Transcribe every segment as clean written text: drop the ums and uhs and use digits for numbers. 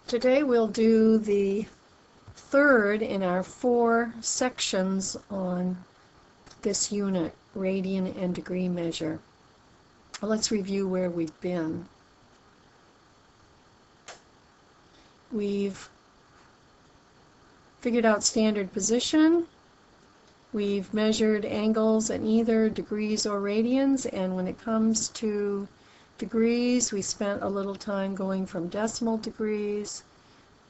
Today we'll do the third in our 4 sections on this unit, radian and degree measure. Let's review where we've been. We've figured out standard position. We've measured angles in either degrees or radians, and when it comes to degrees, we spent a little time going from decimal degrees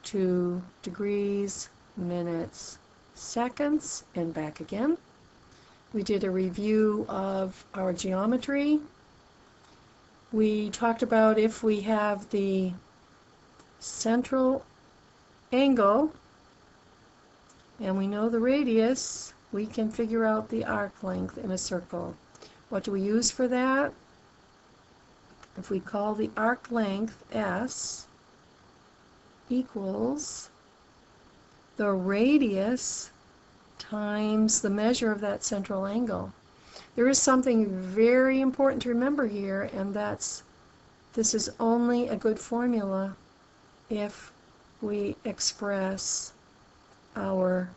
to degrees, minutes, seconds, and back again. We did a review of our geometry. We talked about if we have the central angle and we know the radius, we can figure out the arc length in a circle. What do we use for that? If we call the arc length S equals the radius times the measure of that central angle. There is something very important to remember here, and that's this is only a good formula if we express our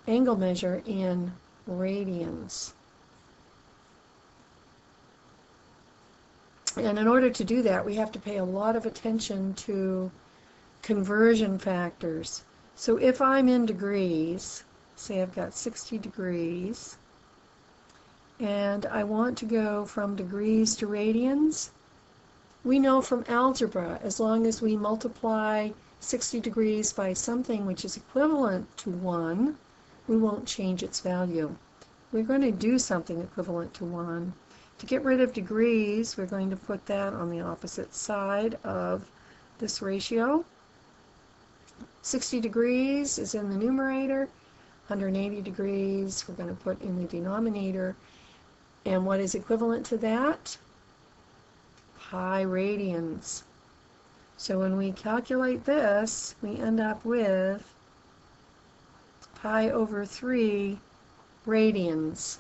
angle measure in radians. And in order to do that, we have to pay a lot of attention to conversion factors. So if I'm in degrees, say I've got 60 degrees, and I want to go from degrees to radians, we know from algebra, as long as we multiply 60 degrees by something which is equivalent to 1, we won't change its value. We're going to do something equivalent to 1. To get rid of degrees, we're going to put that on the opposite side of this ratio. 60 degrees is in the numerator. 180 degrees we're going to put in the denominator. And what is equivalent to that? Pi radians. So when we calculate this, we end up with pi over 3 radians.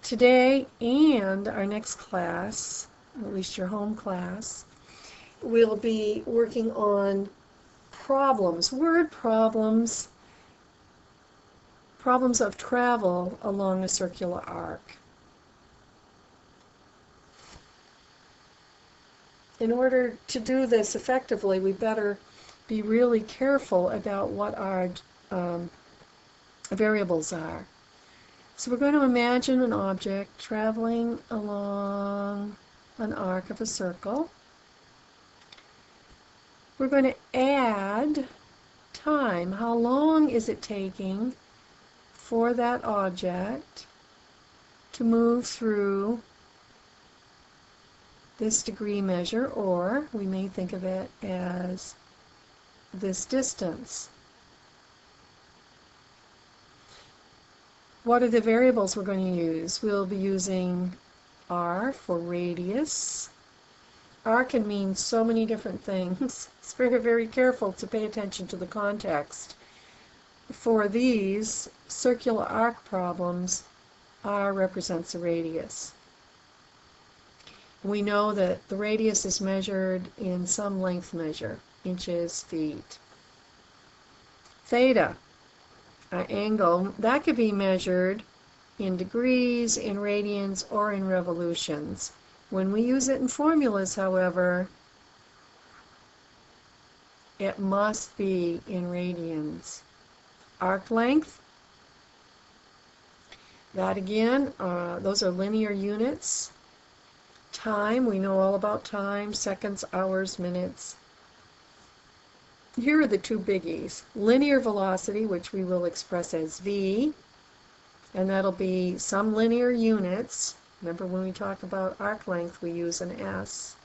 Today and our next class, at least your home class, we'll be working on problems, word problems, problems of travel along a circular arc. In order to do this effectively, we better be really careful about what our variables are. So we're going to imagine an object traveling along an arc of a circle. We're going to add time. How long is it taking for that object to move through this degree measure, or we may think of it as this distance. What are the variables we're going to use? We'll be using r for radius. R can mean so many different things. It's very, very careful to pay attention to the context. For these circular arc problems, r represents a radius. We know that the radius is measured in some length measure, inches, feet. Theta, our angle, that could be measured in degrees, in radians, or in revolutions. When we use it in formulas, however, it must be in radians. Arc length, that again, those are linear units. Time, we know all about time, seconds, hours, minutes. Here are the two biggies. Linear velocity, which we will express as v, and that'll be some linear units. Remember when we talk about arc length, we use an s,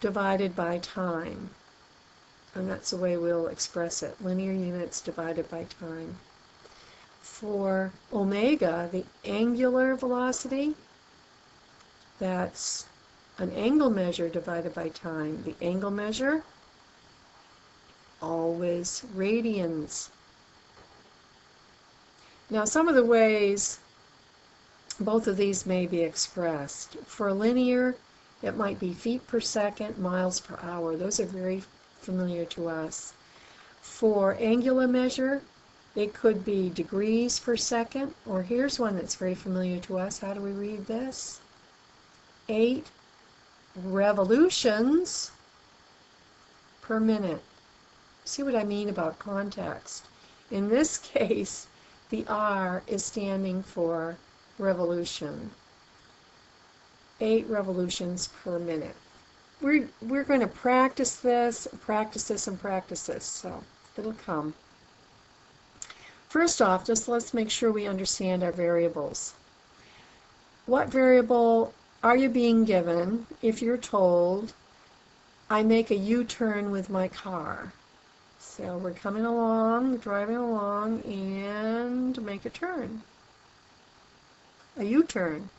divided by time. And that's the way we'll express it, linear units divided by time. For omega, the angular velocity, that's an angle measure divided by time. The angle measure, always radians. Now some of the ways both of these may be expressed. For linear, It might be feet per second, miles per hour. Those are very familiar to us. For angular measure, it could be degrees per second, or here's one that's very familiar to us. How do we read this? 8 revolutions per minute. See what I mean about context? In this case, the R is standing for revolution. 8 revolutions per minute. We're going to practice this, and practice this, so it'll come. First off, just let's make sure we understand our variables. What variable are you being given if you're told, I make a U-turn with my car? So we're coming along, driving along, and make a turn. A U-turn.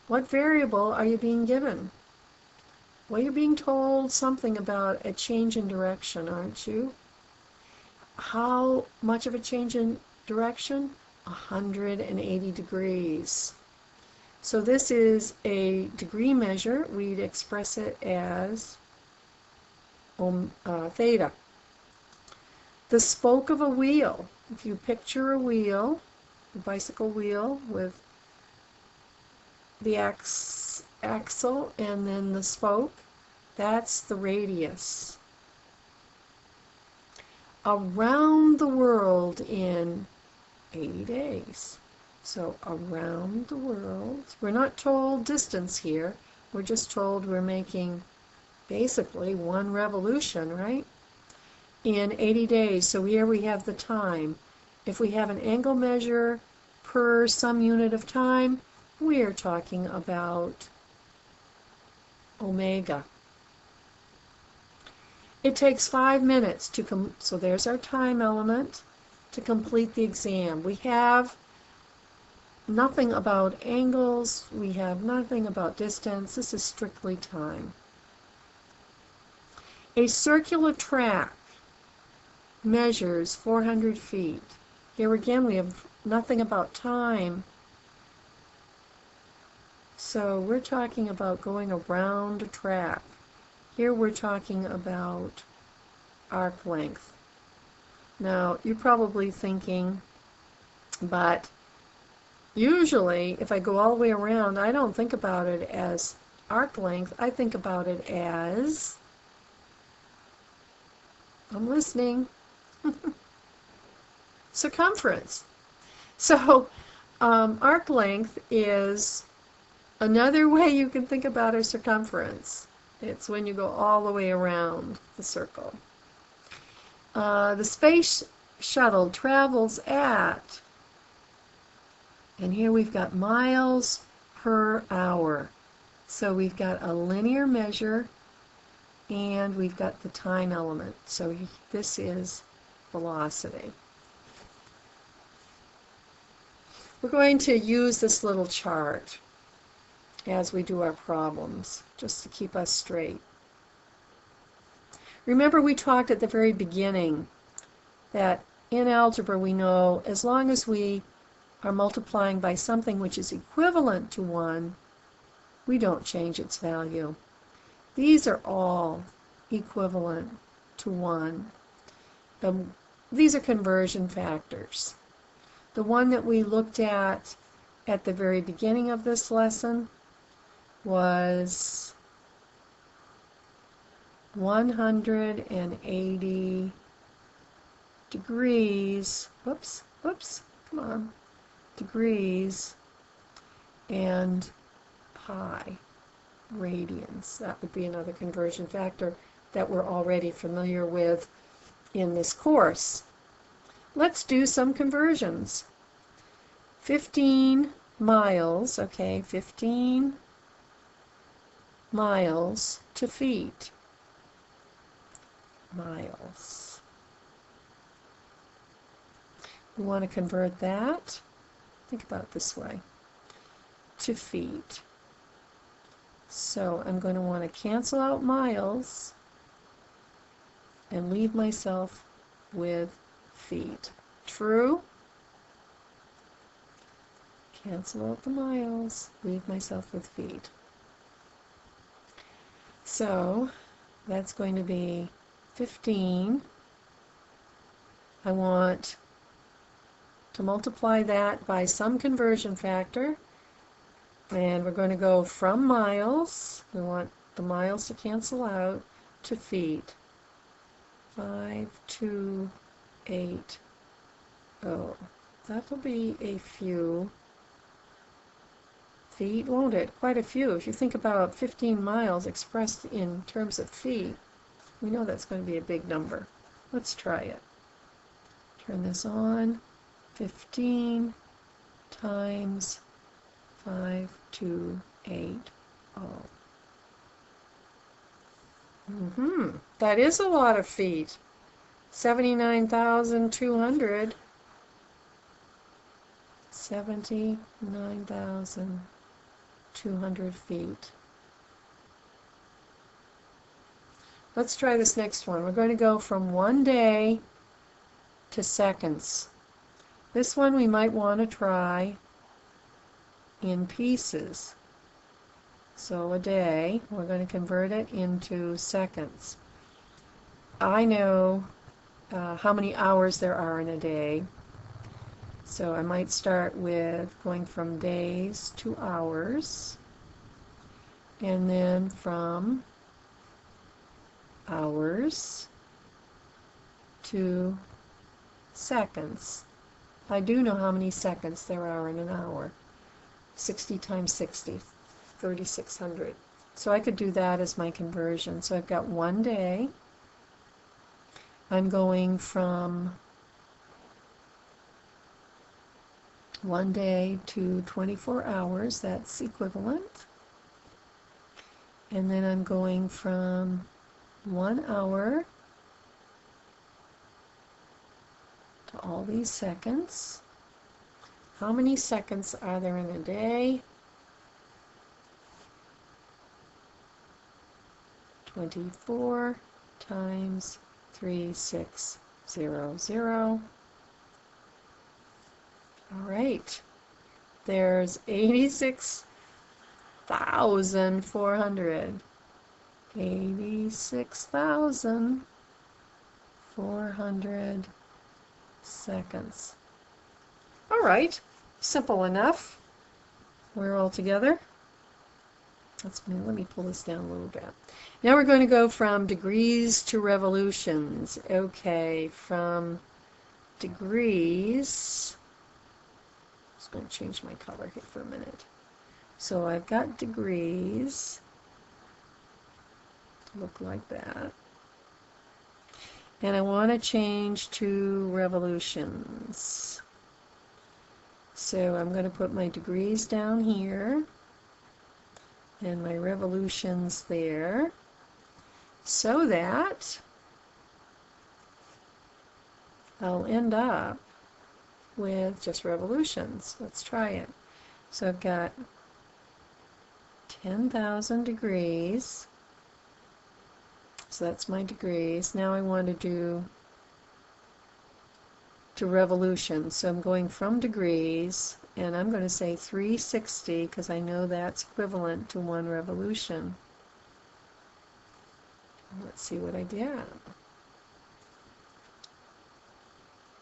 What variable are you being given? Well, you're being told something about a change in direction, aren't you? How much of a change in direction? 180 degrees. So this is a degree measure. We'd express it as theta. The spoke of a wheel. If you picture a wheel, a bicycle wheel with the axle and then the spoke, that's the radius. Around the world in 80 days. So around the world, we're not told distance here, we're just told we're making basically one revolution, right? In 80 days, so here we have the time. If we have an angle measure per some unit of time, we are talking about omega. It takes 5 minutes to so there's our time element to complete the exam. We have nothing about angles, we have nothing about distance, this is strictly time. A circular track measures 400 feet. Here again we have nothing about time. So we're talking about going around a track. Here we're talking about arc length. Now you're probably thinking, but usually if I go all the way around, I don't think about it as arc length, I think about it as, I'm listening, circumference. So arc length is another way you can think about a circumference. It's when you go all the way around the circle. The space shuttle travels at, and here we've got miles per hour. So we've got a linear measure and we've got the time element. So this is velocity. We're going to use this little chart as we do our problems, just to keep us straight. Remember we talked at the very beginning that in algebra we know as long as we are multiplying by something which is equivalent to 1, we don't change its value. These are all equivalent to 1. These are conversion factors. The one that we looked at the very beginning of this lesson was 180 degrees, degrees and pi radians. That would be another conversion factor that we're already familiar with in this course. Let's do some conversions. 15 miles, okay, 15 miles to feet. Miles. We want to convert that, think about it this way, to feet. So I'm going to want to cancel out miles and leave myself with feet. True? Cancel out the miles, leave myself with feet. So that's going to be 15. I want to multiply that by some conversion factor, and we're going to go from miles, we want the miles to cancel out, to feet. 5280. That'll be a few feet, won't it? Quite a few. If you think about 15 miles expressed in terms of feet, we know that's going to be a big number. Let's try it. Turn this on. 15 times 5280. That is a lot of feet. 79,200. 79,200 feet. Let's try this next one. We're going to go from 1 day to seconds. This one we might want to try in pieces. So a day, we're going to convert it into seconds. I know how many hours there are in a day. So I might start with going from days to hours, and then from hours to seconds. I do know how many seconds there are in an hour. 60 times 60, 3,600. So I could do that as my conversion. So I've got 1 day. I'm going from 1 day to 24 hours. That's equivalent. And then I'm going from 1 hour to all these seconds. How many seconds are there in a day? 24 times 3600. All right. There's 86,400. 86,400 seconds. All right. Simple enough. We're all together. Let me pull this down a little bit. Now we're going to go from degrees to revolutions. Okay, from degrees, I'm just going to change my color here for a minute. So I've got degrees, look like that. And I want to change to revolutions. So I'm going to put my degrees down here and my revolutions there, so that I'll end up with just revolutions. Let's try it. So I've got 10,000 degrees. So that's my degrees. Now I want to do to revolutions. So I'm going from degrees, and I'm going to say 360 because I know that's equivalent to 1 revolution. Let's see what I get.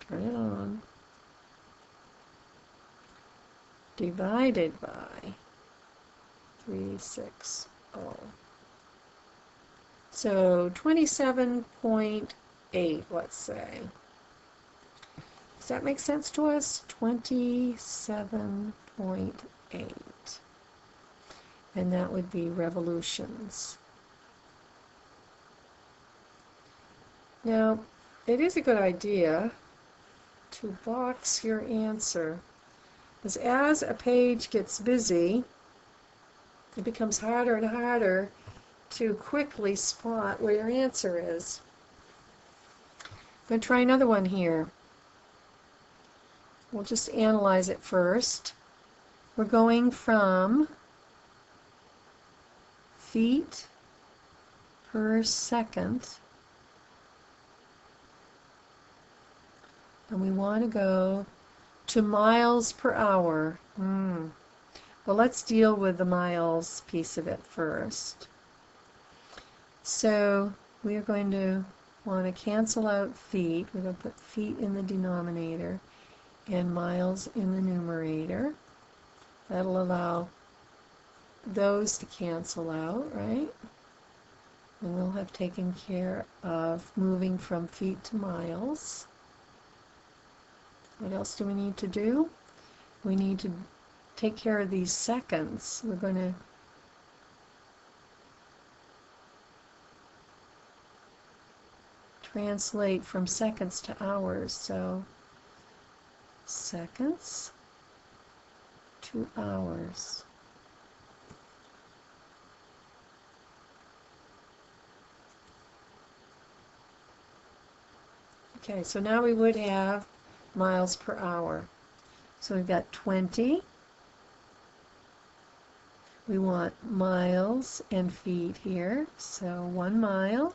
Turn it on. Divided by 360. So 27.8, let's say. Does that make sense to us? 27.8. And that would be revolutions. Now, it is a good idea to box your answer, because as a page gets busy, it becomes harder and harder to quickly spot where your answer is. I'm going to try another one here. We'll just analyze it first. We're going from feet per second, and we want to go to miles per hour. Well, let's deal with the miles piece of it first. So we are going to want to cancel out feet. We're going to put feet in the denominator and miles in the numerator. That'll allow those to cancel out, right? And we'll have taken care of moving from feet to miles. What else do we need to do? We need to take care of these seconds. We're going to translate from seconds to hours. So seconds to hours. Okay, so now we would have miles per hour. So we've got 20. We want miles and feet here. So 1 mile.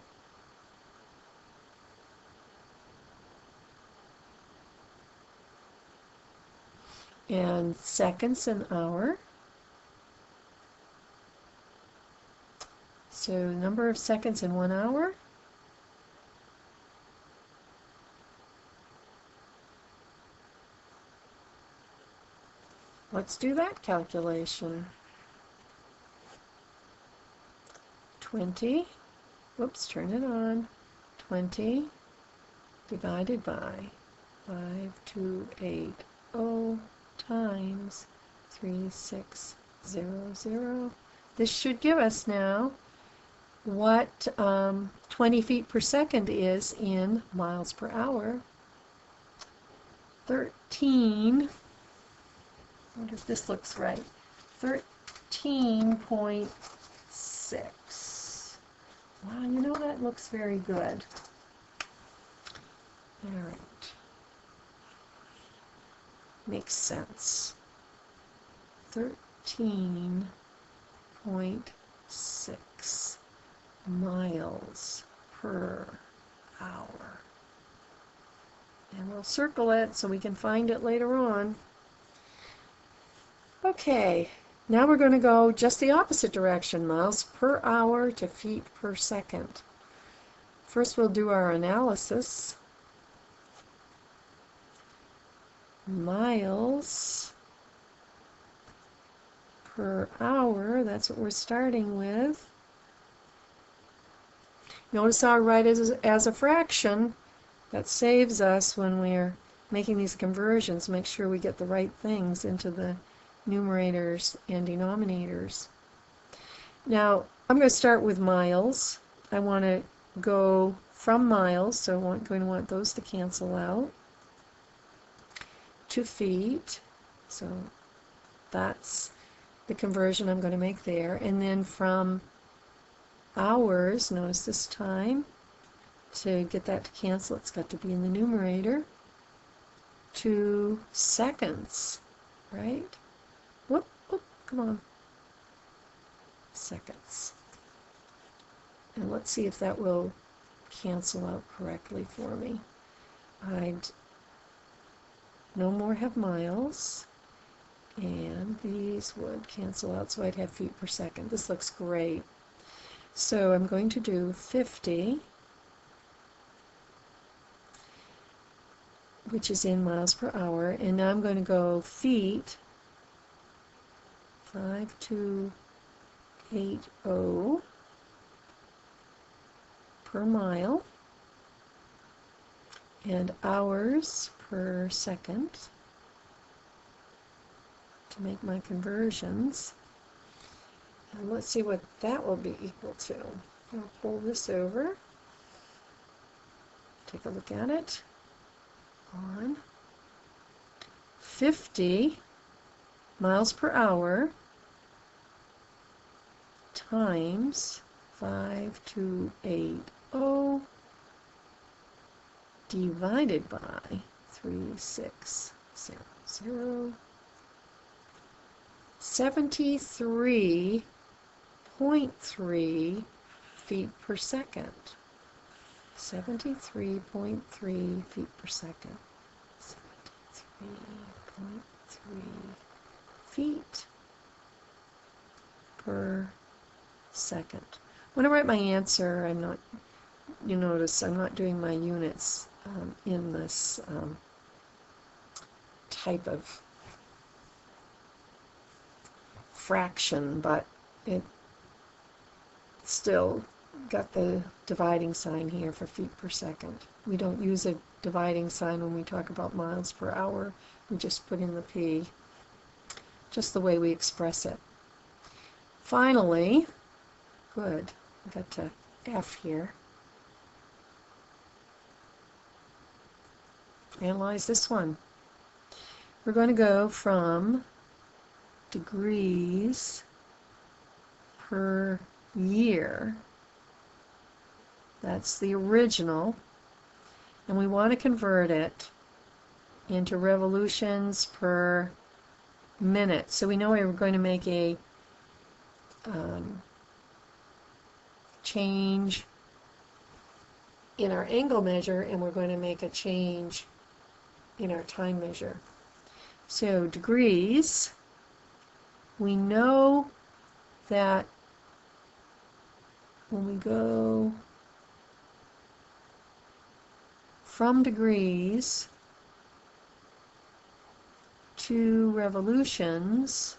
And seconds an hour. So number of seconds in 1 hour. Let's do that calculation. 20, whoops, turn it on. 20 divided by 5280 times 3600. This should give us now what 20 feet per second is in miles per hour. 13, I wonder if this looks right, 13.6. Wow, you know, that looks very good. All right. Makes sense. 13.6 miles per hour. And we'll circle it so we can find it later on. Okay, now we're going to go just the opposite direction, miles per hour to feet per second. First we'll do our analysis. Miles per hour, that's what we're starting with. Notice how I write it as a fraction. That saves us when we're making these conversions. Make sure we get the right things into the numerators and denominators. Now, I'm going to start with miles. I want to go from miles, so I'm going to want those to cancel out, to feet. So that's the conversion I'm going to make there. And then from hours, notice this time, to get that to cancel, it's got to be in the numerator, to seconds, right? Whoop, whoop, come on. Seconds. And let's see if that will cancel out correctly for me. I'd no more have miles, and these would cancel out, so I'd have feet per second. This looks great. So I'm going to do 50, which is in miles per hour, and now I'm going to go feet, 5280 per mile, and hours per second to make my conversions. And let's see what that will be equal to. I'll pull this over, take a look at it. On 50 miles per hour times 5280 divided by 3600. 73.3 feet per second. 73.3 feet per second. 73.3 feet per second. When I write my answer, I'm not, you notice I'm not doing my units in this type of fraction, but it still got the dividing sign here for feet per second. We don't use a dividing sign when we talk about miles per hour. We just put in the P, just the way we express it. Finally, good, I got to F here. Analyze this one. We're going to go from degrees per year. That's the original. And we want to convert it into revolutions per minute. So we know we're going to make a change in our angle measure, and we're going to make a change in our time measure. So degrees, we know that when we go from degrees to revolutions,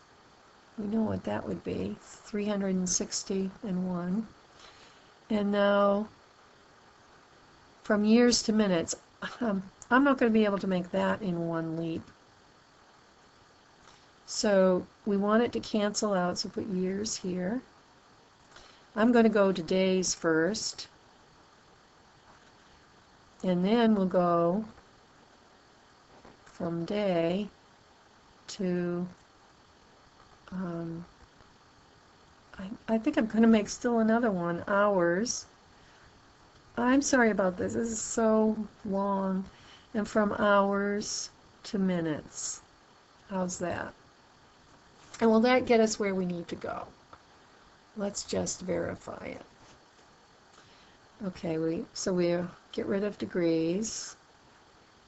we know what that would be, 361. And now from years to minutes, I'm not going to be able to make that in one leap. So we want it to cancel out, so put years here. I'm going to go to days first, and then we'll go from day to, I think I'm going to make still another one, hours. I'm sorry about this. This is so long. And from hours to minutes. How's that? And will that get us where we need to go? Let's just verify it. Okay, so we'll get rid of degrees.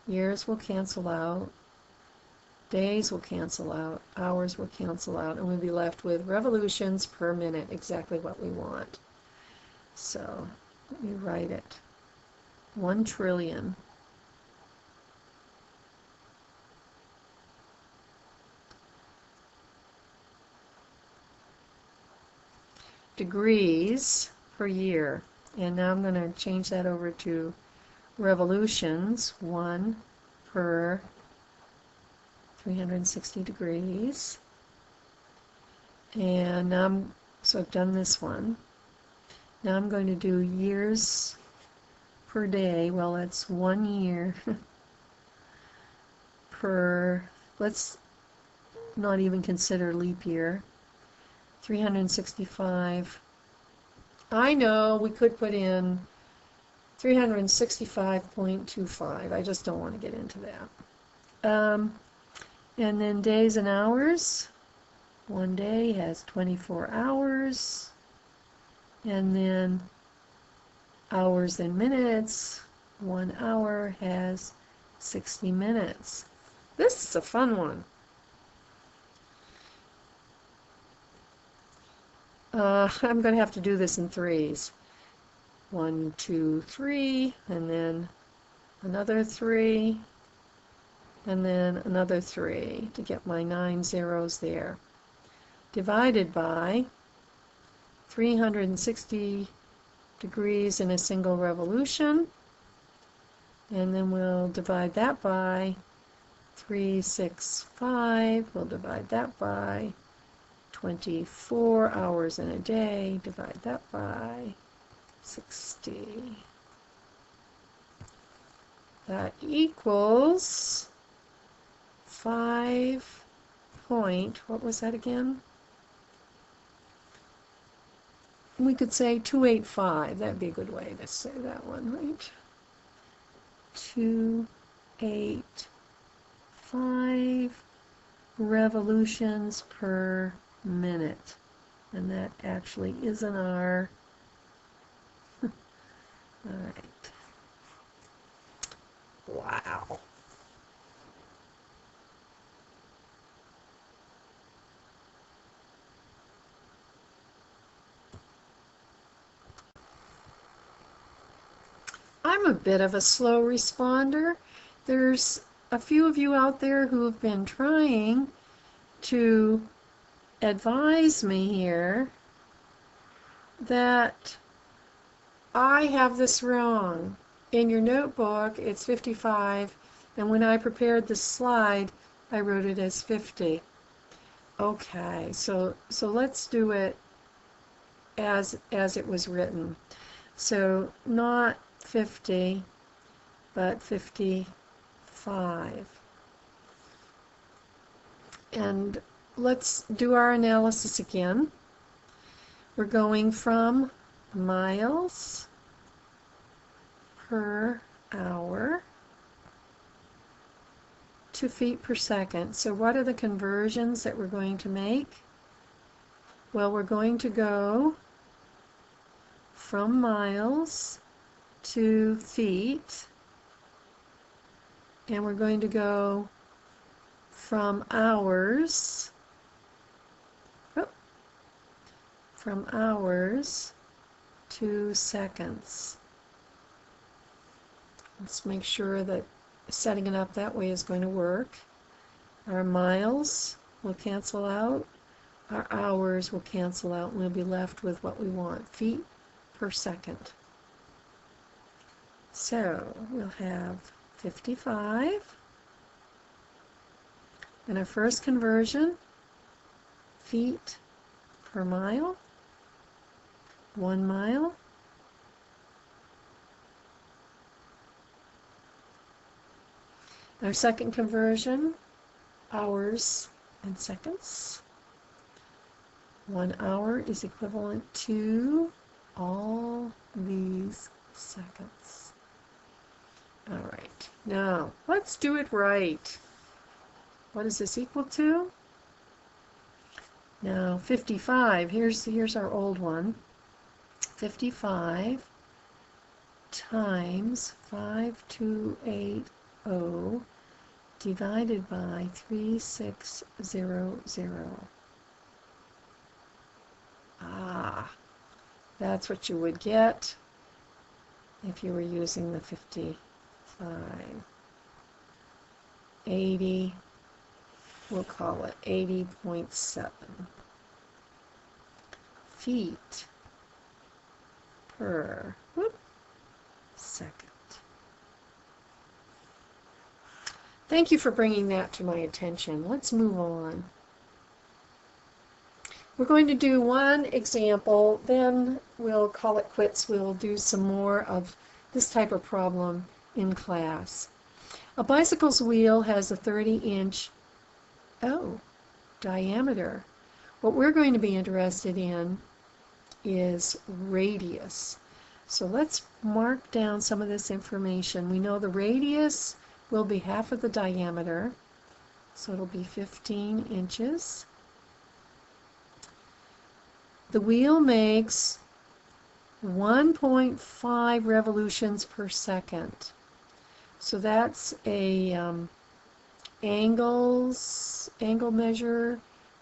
Years will cancel out. Days will cancel out. Hours will cancel out. And we'll be left with revolutions per minute, exactly what we want. So let me write it. 1 trillion. Degrees per year. And now I'm going to change that over to revolutions, 1 per 360 degrees. And so I've done this one. Now I'm going to do years per day. Well, that's 1 year per, let's not even consider leap year. 365. I know we could put in 365.25. I just don't want to get into that. And then days and hours. 1 day has 24 hours. And then hours and minutes. 1 hour has 60 minutes. This is a fun one. I'm going to have to do this in threes. 1, 2, 3, and then another 3, and then another 3 to get my 9 zeros there. Divided by 360 degrees in a single revolution, and then we'll divide that by 365. We'll divide that by 24 hours in a day, divide that by 60. That equals 5 point, what was that again? We could say 285. That'd be a good way to say that one, right? 285 revolutions per minute. And that actually is an R. All right. Wow. I'm a bit of a slow responder. There's a few of you out there who have been trying to advise me here that I have this wrong. In your notebook, it's 55, and when I prepared this slide, I wrote it as 50. Okay, so let's do it as it was written. So not 50, but 55. And let's do our analysis again. We're going from miles per hour to feet per second. So what are the conversions that we're going to make? Well, we're going to go from miles to feet, and we're going to go from hours to seconds. Let's make sure that setting it up that way is going to work. Our miles will cancel out, our hours will cancel out, and we'll be left with what we want, feet per second. So we'll have 55. And our first conversion, feet per mile, 1 mile. Our second conversion, hours and seconds. 1 hour is equivalent to all these seconds. All right, now let's do it right. What is this equal to? Now 55, here's our old one. 55 times 5280 divided by 3600. That's what you would get if you were using the 55. 80, we'll call it 80.7 feet per second. Thank you for bringing that to my attention. Let's move on. We're going to do one example, then we'll call it quits. We'll do some more of this type of problem in class. A bicycle's wheel has a 30-inch diameter. What we're going to be interested in is radius. So let's mark down some of this information. We know the radius will be half of the diameter, so it'll be 15 inches. The wheel makes 1.5 revolutions per second. So that's a angle measure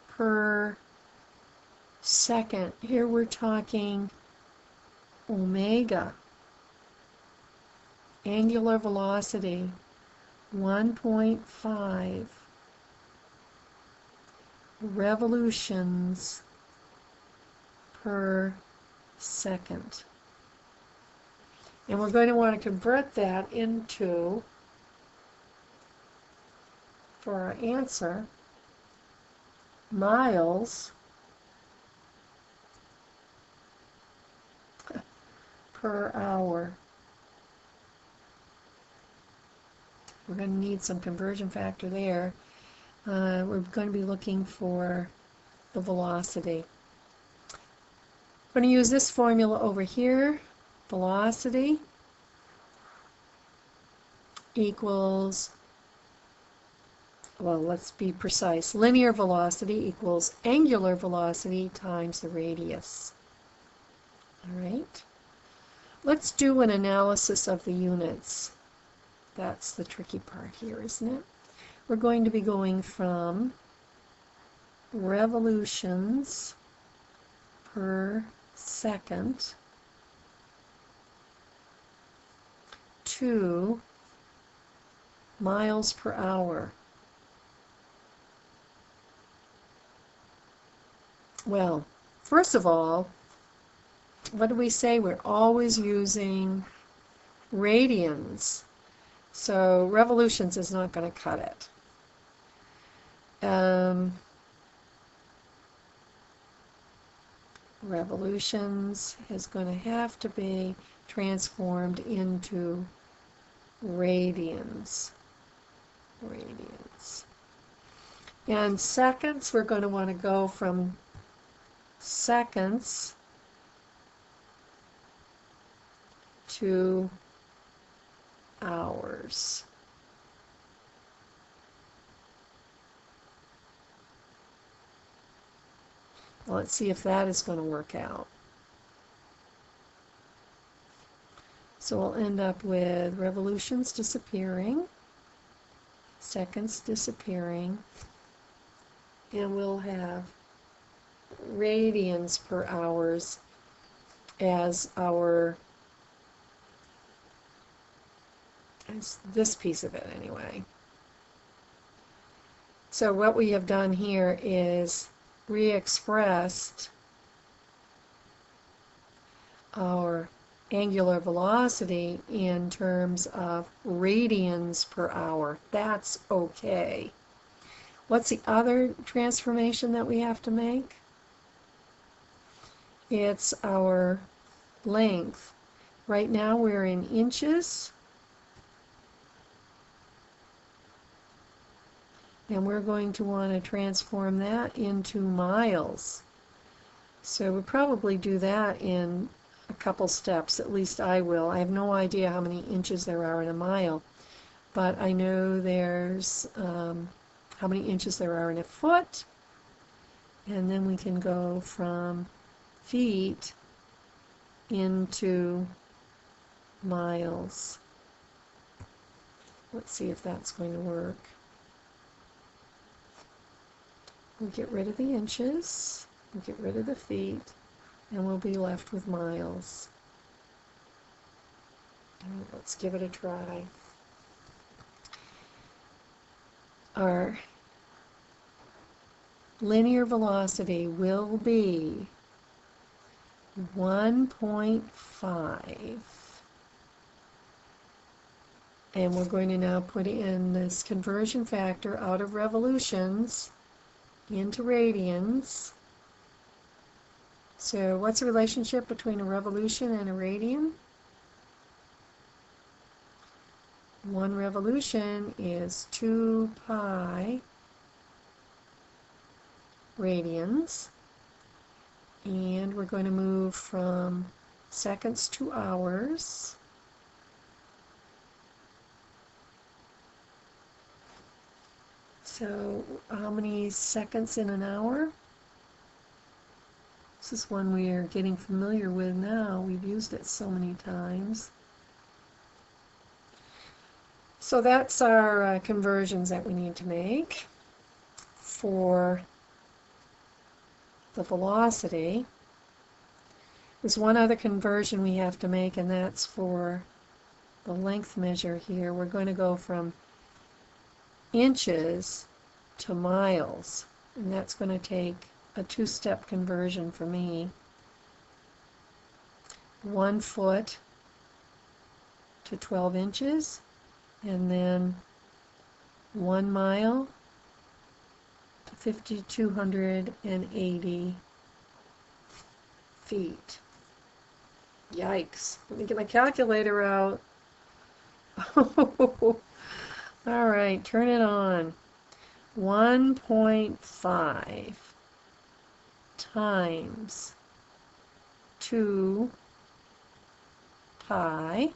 per second. Here we're talking omega. Angular velocity, 1.5 revolutions per second. And we're going to want to convert that into, for our answer, miles per hour. We're going to need some conversion factor there. We're going to be looking for the velocity. I'm going to use this formula over here. Velocity equals, well, let's be precise. Linear velocity equals angular velocity times the radius. All right. Let's do an analysis of the units. That's the tricky part here, isn't it? We're going to be going from revolutions per second 2 miles per hour. Well, first of all, what do we say? We're always using radians. So revolutions is not going to cut it. Revolutions is going to have to be transformed into radians. And seconds, we're going to want to go from seconds to hours. Well, let's see if that is going to work out. So we'll end up with revolutions disappearing, seconds disappearing, and we'll have radians per hours as this piece of it anyway. So what we have done here is re-expressed our angular velocity in terms of radians per hour. That's okay. What's the other transformation that we have to make? It's our length. Right now we're in inches, and we're going to want to transform that into miles. So we'll probably do that in a couple steps, at least I will. I have no idea how many inches there are in a mile, but I know there's how many inches there are in a foot, and then we can go from feet into miles. Let's see if that's going to work. We'll get rid of the inches, we'll get rid of the feet, and we'll be left with miles. Let's give it a try. Our linear velocity will be 1.5. And we're going to now put in this conversion factor out of revolutions into radians. So what's the relationship between a revolution and a radian? One revolution is 2 pi radians, and we're going to move from seconds to hours. So how many seconds in an hour? This is one we are getting familiar with now. We've used it so many times. So that's our conversions that we need to make for the velocity. There's one other conversion we have to make, and that's for the length measure here. We're going to go from inches to miles, and that's going to take a two-step conversion for me. 1 foot to 12 inches, and then 1 mile to 5,280 feet. Yikes. Let me get my calculator out. All right, turn it on. 1.5 times 2 pi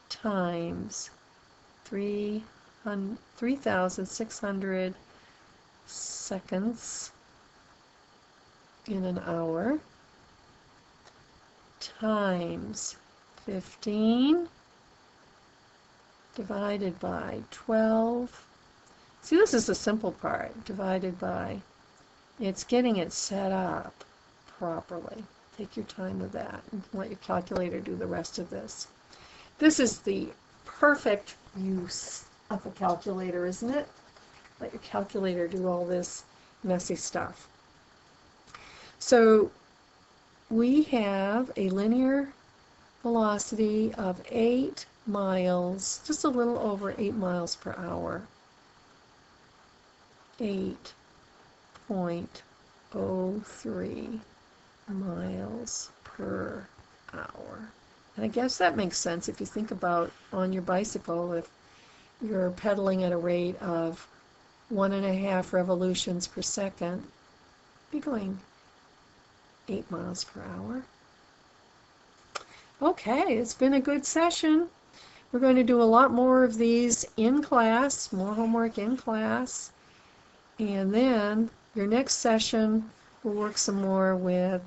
times 3,600 seconds in an hour times 15 divided by 12. See, this is the simple part. Divided by, it's getting it set up properly. Take your time with that and let your calculator do the rest of this. This is the perfect use of a calculator, isn't it? Let your calculator do all this messy stuff. So we have a linear velocity of 8 miles, just a little over 8 miles per hour. 8.03 miles per hour. And I guess that makes sense if you think about on your bicycle, if you're pedaling at a rate of 1.5 revolutions per second, you'd be going 8 miles per hour. Okay, it's been a good session. We're going to do a lot more of these in class, more homework in class. And then your next session, we'll work some more with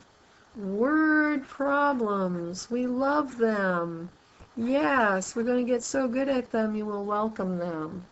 word problems. We love them. Yes, we're going to get so good at them, you will welcome them.